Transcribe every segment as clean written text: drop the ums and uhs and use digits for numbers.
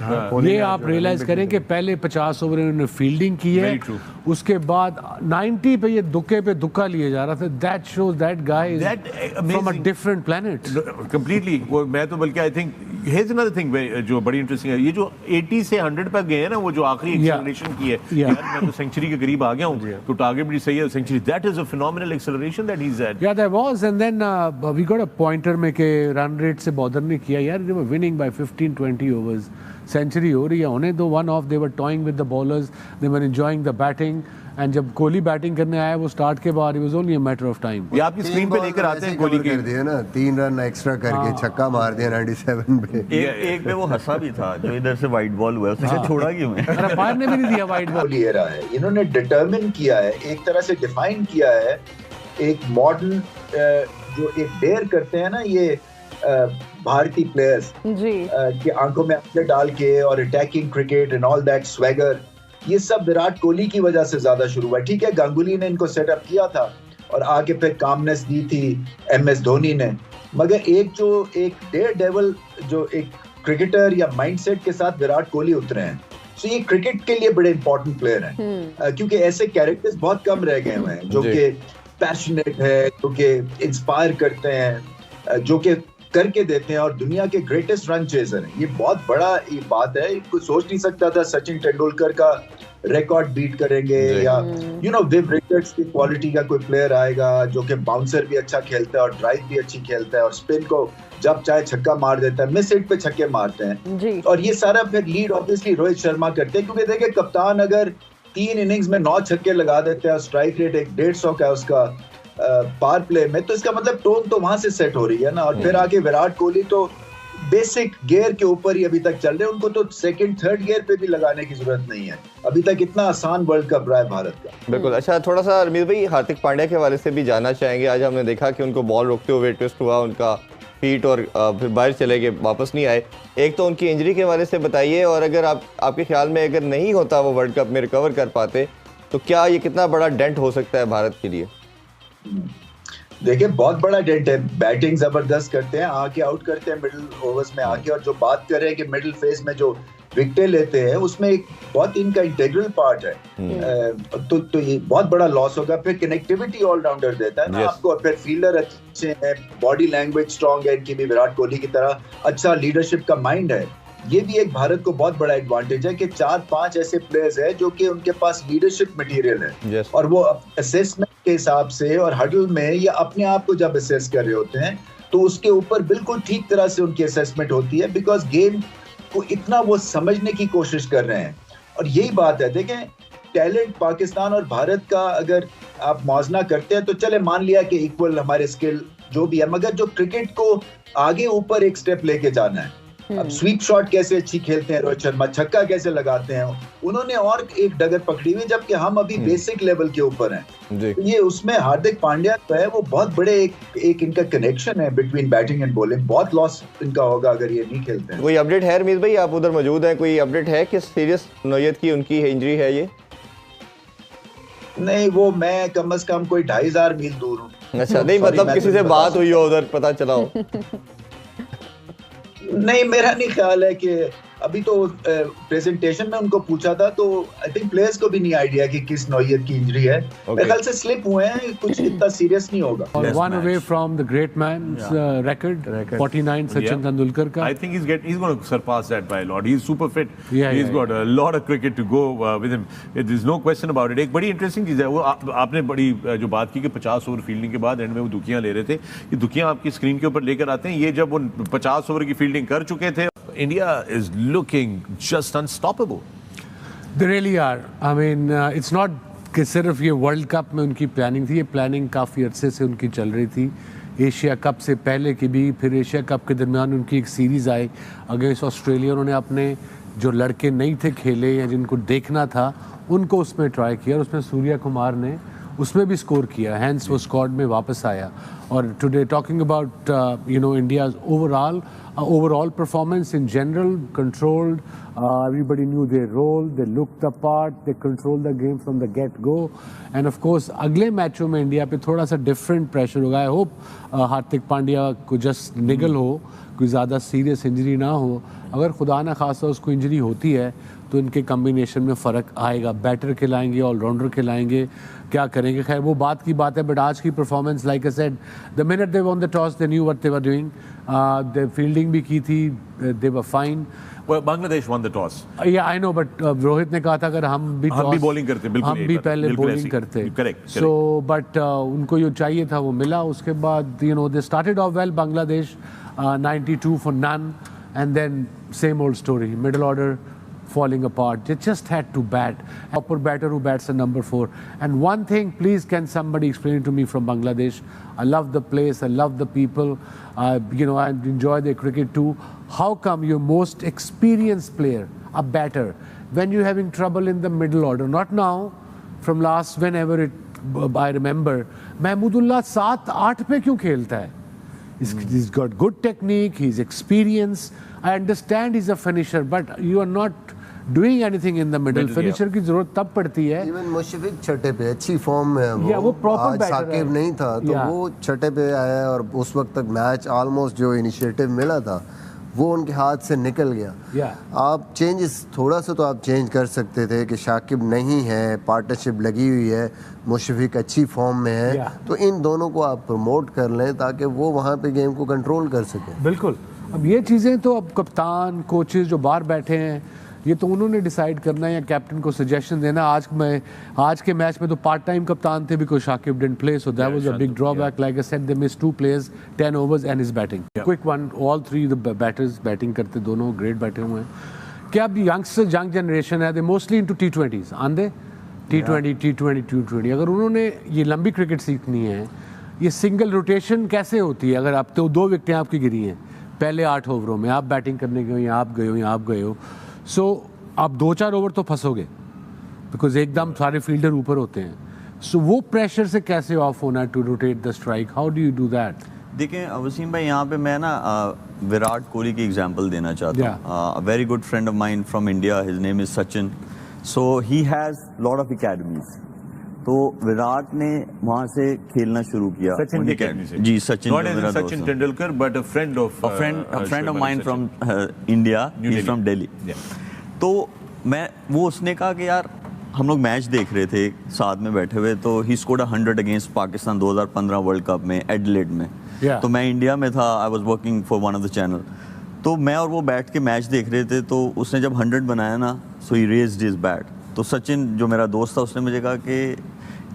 ये आप रियलाइज करें कि पहले 50 ओवर इन्होंने फील्डिंग की है, उसके बाद 90 पे ये दुक्के पे दुक्का लिए जा रहा था। That shows that guy is from a different planet completely. वो मैं तो बल्कि I think here's another thing जो बड़ी इंटरेस्टिंग है, ये जो 80 से 100 पर गए हैं ना, वो जो आखिरी एक्सेलरेशन की है, यार मैं तो सेंचुरी के करीब आ गया हूं, तो टारगेट भी सही है century. That is a phenomenal acceleration that he is at. Yeah that was and then we got a pointer में के रन रेट से बॉदर नहीं किया यार। They were winning by 15-20 overs, century हो रही है होने दो। One of they were toying with the bowlers, they were enjoying the batting. And जब कोहली बैटिंग करने आया वो स्टार्ट के बाद it was only a matter of time. ये आपकी स्क्रीन पे लेकर आते हैं कोहली के कर दिया ना, 3 रन एक्स्ट्रा करके छक्का मार दिया 97 पे। एक पे वो हंसा भी था जो इधर से वाइट बॉल हुआ, उसने छोड़ा क्यों है? अरे फायर ने भी नहीं दिया वाइट बॉल। ये रहा है, इन्होंने डिटरमिन किया है, एक तरह से डिफाइन किया है एक मॉडर्न जो एक डेयर करते हैं ना ये भारतीय प्लेयर्स की आंखों में आंखें डाल के, और attacking cricket and all that swagger, ये सब विराट कोहली की वजह से ज्यादा शुरू हुआ। ठीक है, गांगुली ने इनको सेटअप किया था और आगे फिर कामनेस दी थी MS धोनी ने, मगर एक डेयर डेविल जो एक क्रिकेटर या माइंडसेट के साथ विराट कोहली उतरे हैं, तो ये क्रिकेट के लिए बड़े इंपॉर्टेंट प्लेयर हैं। क्योंकि ऐसे कैरेक्टर्स बहुत कम रह गए हुए हैं जो कि पैशनेट है, जो कि इंस्पायर करते हैं, जो कि करके देते हैं और दुनिया के ग्रेटेस्ट रन चेजर हैं। ये बहुत बड़ा ये बात है, कोई सोच नहीं सकता था सचिन तेंदुलकर का रिकॉर्ड बीट करेंगे या विव रिचर्ड्स की क्वालिटी का कोई प्लेयर आएगा जो कि बाउंसर भी अच्छा खेलता है और ड्राइव भी अच्छी खेलता है और स्पिन को जब चाहे छक्का मार देता है, मिस हिट पे छक्के मारते हैं। और ये सारा फिर लीड ऑब्वियसली रोहित शर्मा करते हैं, क्योंकि देखिए कप्तान अगर 3 इनिंग्स में 9 छक्के लगा देते हैं, स्ट्राइक रेट 150 का उसका पावर प्ले में, तो इसका मतलब टोन तो वहां से सेट हो रही है ना। और फिर आगे विराट कोहली तो बेसिक गियर के ऊपर ही अभी तक चल रहे हैं, उनको तो सेकंड थर्ड गियर पे भी लगाने की जरूरत नहीं है। अभी तक इतना आसान वर्ल्ड कप रहा है भारत का। बिल्कुल। अच्छा, थोड़ा सा रमीज भाई हार्दिक पांड्या के हवाले से भी जानना चाहेंगे। आज हमने देखा कि उनको बॉल रोकते हुए ट्विस्ट हुआ उनका फीट और फिर बाहर चले गए, वापस नहीं आए। एक तो उनकी इंजरी के हवाले से बताइए, और अगर आपके ख्याल में अगर नहीं होता वो वर्ल्ड कप में रिकवर कर पाते, तो क्या ये कितना बड़ा डेंट हो सकता है भारत के लिए? देखिए बहुत बड़ा डेंट है, बैटिंग जबरदस्त करते हैं, आके आउट करते हैं मिडिल ओवर्स में आके, और जो बात कर रहे हैं कि मिडिल फेज में जो विकेटें लेते हैं उसमें एक बहुत इनका इंटीग्रल पार्ट है। तो ये बहुत बड़ा लॉस होगा। फिर कनेक्टिविटी ऑलराउंडर देता है ना आपको, और फिर फील्डर अच्छे हैं, बॉडी लैंग्वेज स्ट्रांग है इनकी भी, विराट कोहली की तरह अच्छा लीडरशिप का माइंड है। ये भी एक भारत को बहुत बड़ा एडवांटेज है कि 4-5 ऐसे प्लेयर्स हैं जो कि उनके पास लीडरशिप मटेरियल है, और वो असेसमेंट के हिसाब से और हडल में या अपने आप को जब असेस कर रहे होते हैं तो उसके ऊपर बिल्कुल ठीक तरह से उनकी असेसमेंट होती है, बिकॉज गेम को इतना वो समझने की कोशिश कर रहे हैं। और यही बात है, देखें टैलेंट पाकिस्तान और भारत का अगर आप मौजना करते हैं तो चले मान लिया कि इक्वल हमारे स्किल जो भी है, मगर जो क्रिकेट को आगे ऊपर एक स्टेप लेके जाना है, अब स्वीप शॉट कैसे अच्छी खेलते हैं रोहित शर्मा, छक्का कैसे लगाते हैं उन्होंने, और एक डगर पकड़ी हुई, जबकि हम अभी बेसिक लेवल के ऊपर हैं। तो ये उसमें हार्दिक पांड्या जो है वो बहुत बड़े एक इनका कनेक्शन है बिटवीन बैटिंग एंड बॉलिंग। बहुत लॉस इनका होगा अगर ये नहीं खेलते हैं। कोई अपडेट है रमीज भाई, आप उधर मौजूद हैं, कोई अपडेट है कि सीरियस नौयत की उनकी इंजरी है ये? नहीं, वो मैं कम से कम कोई 2500 मील दूर हूँ। अच्छा, नहीं मतलब किसी से बात हुई हो उधर, पता चला हो? नहीं, मेरा नहीं ख्याल है कि अभी तो प्रेजेंटेशन में उनको पूछा था तो आई थिंक प्लेयर्स को भी नहीं आइडिया कि किस नौयत की इंजरी है। मेरे ख्याल से स्लिप हुए हैं, कुछ इतना सीरियस नहीं होगा। और one away from the great man's record 49 Sachin Tendulkar का। I think he's going to surpass that by a lot. He's super fit. He's got a lot of cricket to go with him. There's no question about it. एक बड़ी interesting चीज़ है वो आपने बड़ी जो बात की कि 50 ओवर फील्डिंग के बाद एंड में वो दुखियां ले रहे थे, ये दुखियां आपकी स्क्रीन के ऊपर लेकर आते हैं। ये जब वो 50 ओवर की फील्डिंग कर चुके थे, India is looking just unstoppable. They really are. I mean, it's not कि सिर्फ ये वर्ल्ड कप में उनकी प्लानिंग थी, ये प्लानिंग काफ़ी अरसे से उनकी चल रही थी। एशिया कप से पहले की भी, फिर एशिया कप के दरमियान उनकी एक सीरीज़ आई अगेंस्ट ऑस्ट्रेलिया। उन्होंने अपने जो लड़के नहीं थे खेले या जिनको देखना था उनको उसमें ट्राई किया, और उसमें सूर्या कुमार ने उसमें भी स्कोर किया, हैंस वो स्क्वाड में वापस आया। Or today, talking about India's overall performance in general, controlled. Everybody knew their role. They looked the part. They controlled the game from the get-go. And of course, अगले मैचों में India पे थोड़ा सा different pressure होगा. I hope Hardik Pandya को just निगल हो, कोई ज़्यादा सीरियस इंजरी ना हो. अगर खुदा ना खासा उसको इंजरी होती है तो इनके कम्बिनेशन में फ़र्क आएगा. बैटर खिलाएंगे, ऑलराउंडर खिलाएंगे, क्या करेंगे. खैर वो बात की बात है. बट आज की performance, like I said, the minute they won the toss they knew what they were doing. They fielding भी की थी, they were fine. Bangladesh won the toss. Yeah I no, but Rohit ने कहा था अगर हम भी बॉलिंग करते, बिल्कुल हम भी पहले बॉलिंग करते. करेक्ट. सो बट उनको जो चाहिए था वो मिला. उसके बाद they started off well Bangladesh, 92 for none, and then same old story, middle order falling apart. They just had to bat. Upper batter who bats a number 4. And one thing, please, can somebody explain it to me from Bangladesh? I love the place, I love the people, I enjoy their cricket too. How come your most experienced player, a batter, when you're having trouble in the middle order, not now, from last whenever I remember, Mahmudullah 7-8 पे क्यों खेलता है? He's got good technique, he's experienced. I understand he's a finisher, but you are not doing anything in the middle. Finisher की जरूरत तब पड़ती है. Even Mushfiq छठे पे अच्छी फॉर्म में है वो proper batter है. साकिब नहीं था तो वो छठे पे आया और उस वक्त तक मैच ऑलमोस्ट जो इनिशिएटिव मिला था वो उनके हाथ से निकल गया. आप चेंजेस थोड़ा सा तो आप चेंज कर सकते थे कि शाकिब नहीं है, पार्टनरशिप लगी हुई है, मुशफिक अच्छी फॉर्म में है, तो इन दोनों को आप प्रमोट कर लें ताकि वो वहाँ पे गेम को कंट्रोल कर सकें. बिल्कुल. अब ये चीज़ें तो अब कप्तान, कोचेस जो बाहर बैठे हैं, ये तो उन्होंने डिसाइड करना है या कैप्टन को सजेशन देना. आज के मैच में तो पार्ट टाइम कप्तान थे because Shakib didn't play, so that was a big drawback. Like I said, they miss 2 players, 10 overs and his batting. Quick one, all 3 the batters batting करते, दोनों ग्रेट बैठे हुए हैं. क्या अब यंगस्टर्स, यंग जनरेशन है, दे मोस्टली इनटू T20s, आंदे T20. अगर उन्होंने ये लंबी क्रिकेट सीखनी है, ये सिंगल रोटेशन कैसे होती है? अगर आप तो 2 विकेटें आपकी गिरी हैं पहले 8 ओवरों में, आप बैटिंग करने गए हो, यहाँ आप गए हो, यहाँ आप गए हो, सो आप 2-4 ओवर तो फंसोगे बिकॉज एकदम सारे फील्डर ऊपर होते हैं. सो वो प्रेशर से कैसे ऑफ होना है to rotate the strike? How do you do that? देखिए वसीम भाई, यहाँ पे मैं ना विराट कोहली की एग्जांपल देना चाहता हूँ. Very good friend of mine from India, his name is Sachin. So he has lot of academies. तो विराट ने वहां से खेलना शुरू किया. सचिन की अकेडमी से. जी, Sachin. Not as Sachin Tendulkar, but a friend of mine from India. He's from Delhi. तो वो उसने कहा कि यार हम लोग मैच देख रहे थे साथ में बैठे हुए, तो he scored 100 against Pakistan 2015 world cup में एडिलेड में. तो मैं इंडिया में था, I was working for one of the channel. तो मैं और वो बैठ के मैच देख रहे थे, तो उसने जब 100 बनाया ना, सो ही रेज्ड हिज बैट. तो सचिन जो मेरा दोस्त था उसने मुझे कहा कि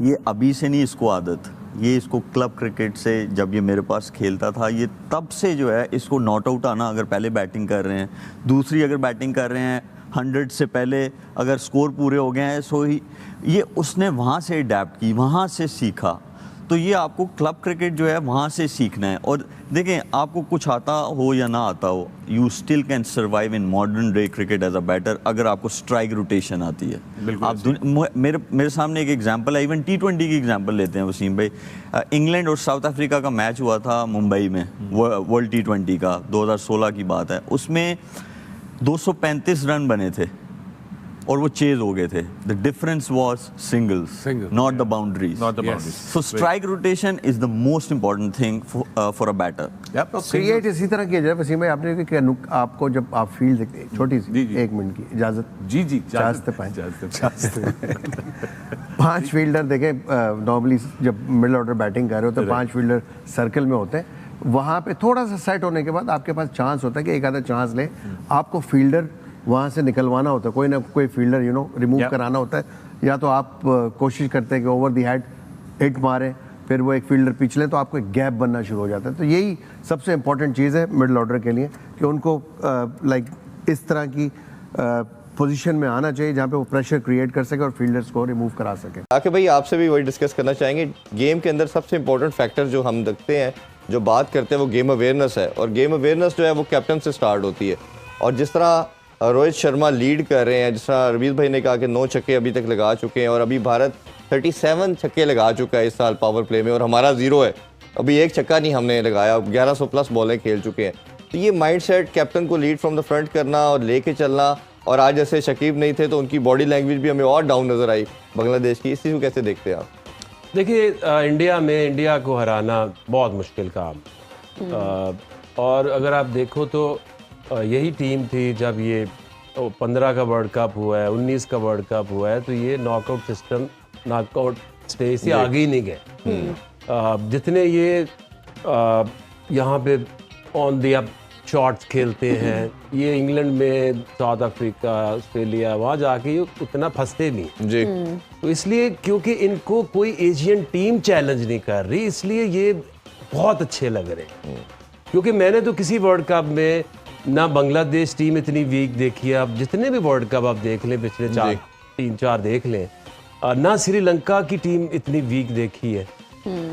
ये अभी से नहीं इसको आदत, ये इसको क्लब क्रिकेट से जब ये मेरे पास खेलता था, ये तब से जो है इसको नॉट आउट आना, अगर पहले बैटिंग कर रहे हैं, दूसरी अगर बैटिंग कर रहे हैं 100 से पहले अगर स्कोर पूरे हो गए हैं, सो ही ये उसने वहाँ से अडेप्ट की, वहाँ से सीखा. तो ये आपको क्लब क्रिकेट जो है वहाँ से सीखना है. और देखें, आपको कुछ आता हो या ना आता हो, you still can survive in modern day cricket as a batter अगर आपको स्ट्राइक रोटेशन आती है. आप मेरे सामने एक एग्जांपल है, इवन T20 की एग्जांपल लेते हैं वसीम भाई. इंग्लैंड और साउथ अफ्रीका का मैच हुआ था मुंबई में, वर्ल्ड T20 का 2016 की बात है. उसमें 235 रन बने थे और वो चेज हो गए थे. The difference was singles, not the boundaries. So strike rotation is the most important thing for a batter. Create इसी तरह किया जाए. वसीम भाई, आपने कि आपको जब आप फील्ड देखते, छोटी सी 1 मिनट की इजाजत. जी इजाजत 5 फील्डर देखें. नॉर्मली जब मिडिल ऑर्डर बैटिंग कर रहे हो तो 5 फील्डर सर्कल में होते हैं. वहाँ पे थोड़ा सा सेट होने के बाद आपके पास चांस होता है कि एक आधा चांस ले, आपको फील्डर वहाँ से निकलवाना होता है, कोई ना कोई फील्डर रिमूव कराना होता है. या तो आप कोशिश करते हैं कि ओवर द हेड हिट मारें, फिर वो एक फील्डर पिछले, तो आपको एक गैप बनना शुरू हो जाता है. तो यही सबसे इंपॉर्टेंट चीज़ है मिडिल ऑर्डर के लिए कि उनको लाइक इस तरह की पोजीशन में आना चाहिए जहाँ पे वो प्रेशर क्रिएट कर सके और फील्डर्स को रिमूव करा सके. आके भाई, आपसे भी वही डिस्कस करना चाहेंगे. गेम के अंदर सबसे इंपॉर्टेंट फैक्टर जो हम देखते हैं, जो बात करते हैं, वो गेम अवेयरनेस है. और गेम अवेयरनेस जो है वो कैप्टन से स्टार्ट होती है. और जिस तरह रोहित शर्मा लीड कर रहे हैं, जिस तरह रवीज भाई ने कहा कि 9 छक्के अभी तक लगा चुके हैं, और अभी भारत 37 छक्के लगा चुका है इस साल पावर प्ले में, और हमारा 0 है. अभी एक छक्का नहीं हमने लगाया, 1100 प्लस बॉलें खेल चुके हैं। तो ये माइंडसेट कैप्टन को लीड फ्रॉम द फ्रंट करना और लेके चलना, और आज जैसे शकीब नहीं थे तो उनकी बॉडी लैंग्वेज भी हमें और डाउन नजर आई बांग्लादेश की, इस चीज़ को कैसे देखते हैं आप? देखिए इंडिया को हराना बहुत मुश्किल काम, और अगर आप देखो तो यही टीम थी जब ये 15 का वर्ल्ड कप हुआ है, 19 का वर्ल्ड कप हुआ है, तो ये नॉकआउट स्टेज से आगे ही नहीं गए। जितने ये यहाँ पे ऑन द अप शॉट्स खेलते हैं, ये इंग्लैंड में, साउथ अफ्रीका, ऑस्ट्रेलिया, वहाँ जाके ये उतना फंसते नहीं जी। तो इसलिए क्योंकि इनको कोई एशियन टीम चैलेंज नहीं कर रही, इसलिए ये बहुत अच्छे लग रहे हैं। क्योंकि मैंने तो किसी वर्ल्ड कप में ना बांग्लादेश टीम इतनी वीक देखी है, आप जितने भी वर्ल्ड कप आप देख लें पिछले 3-4 देख लें, ना श्रीलंका की टीम इतनी वीक देखी है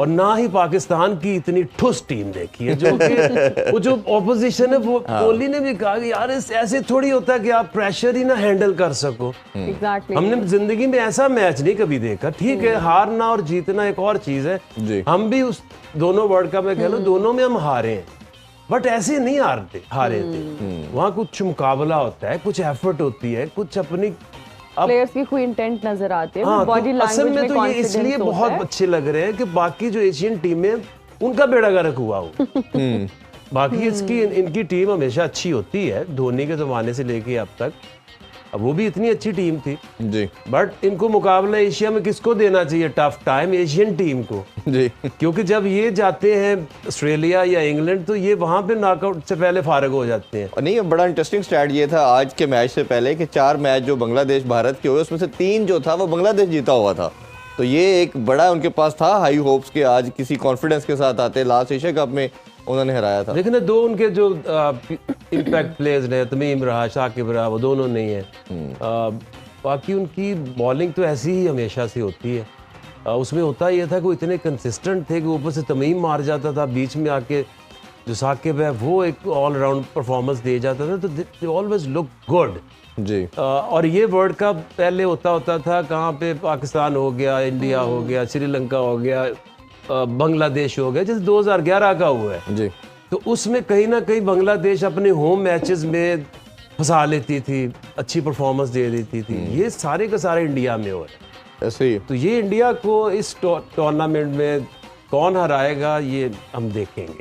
और ना ही पाकिस्तान की इतनी ठुस टीम देखी है। जो कि वो जो ऑपोजिशन है, वो कोहली ने भी कहा कि यार ऐसे थोड़ी होता है कि आप प्रेशर ही ना हैंडल कर सको। हमने जिंदगी में ऐसा मैच नहीं कभी देखा। ठीक है, हारना और जीतना एक और चीज है, हम भी उस दोनों वर्ल्ड कप में कह लो दोनों में हम हारे हैं, बट ऐसे नहीं हारे थे। वहाँ कुछ मुकाबला होता है, कुछ एफर्ट होती है, कुछ अपनी प्लेयर्स की कोई इंटेंट नजर आती है, हाँ, बॉडी तो असल लैंग्वेज में तो ये इसलिए बहुत अच्छे लग रहे हैं कि बाकी जो एशियन टीमें उनका बेड़ा गर्क हुआ हो। बाकी इनकी टीम हमेशा अच्छी होती है, धोनी के जमाने से लेके अब तक, अब वो भी इतनी अच्छी टीम थी जी, बट इनको मुकाबला एशिया में किसको देना चाहिए टफ टाइम? एशियन टीम को जी। क्योंकि जब ये जाते हैं ऑस्ट्रेलिया या इंग्लैंड तो ये वहां पे नॉकआउट से पहले फारग हो जाते हैं। नहीं, बड़ा इंटरेस्टिंग स्टैट ये था आज के मैच से पहले कि 4 मैच जो बांग्लादेश भारत के हुए उसमें से 3 जो था वो बांग्लादेश जीता हुआ था। तो ये एक बड़ा उनके पास था हाई होप्स के आज किसी कॉन्फिडेंस के साथ आते। लास्ट एशिया कप में उन्होंने हराया था। लेकिन 2 उनके जो इम्पैक्ट प्लेयर्स ने, तमीम रहा, शाकिब रहा, वो दोनों नहीं है। बाकी उनकी बॉलिंग तो ऐसी ही हमेशा से होती है। उसमें होता ये था कि वो इतने कंसिस्टेंट थे कि ऊपर से तमीम मार जाता था, बीच में आके जो साकिब है वो एक ऑलराउंड परफॉर्मेंस दे जाता था, तो दे ऑलवेज लुक गुड जी। और ये वर्ल्ड कप पहले होता था कहाँ पे, पाकिस्तान हो गया, इंडिया हो गया, श्रीलंका हो गया, बांग्लादेश हो गया, जैसे 2011 का हुआ है जी। तो उसमें कहीं ना कहीं बांग्लादेश अपने होम मैचेस में फंसा लेती थी, अच्छी परफॉर्मेंस दे देती थी। ये सारे का सारे इंडिया में हो रहा है ऐसे ही। तो ये इंडिया को इस टूर्नामेंट में कौन हराएगा ये हम देखेंगे।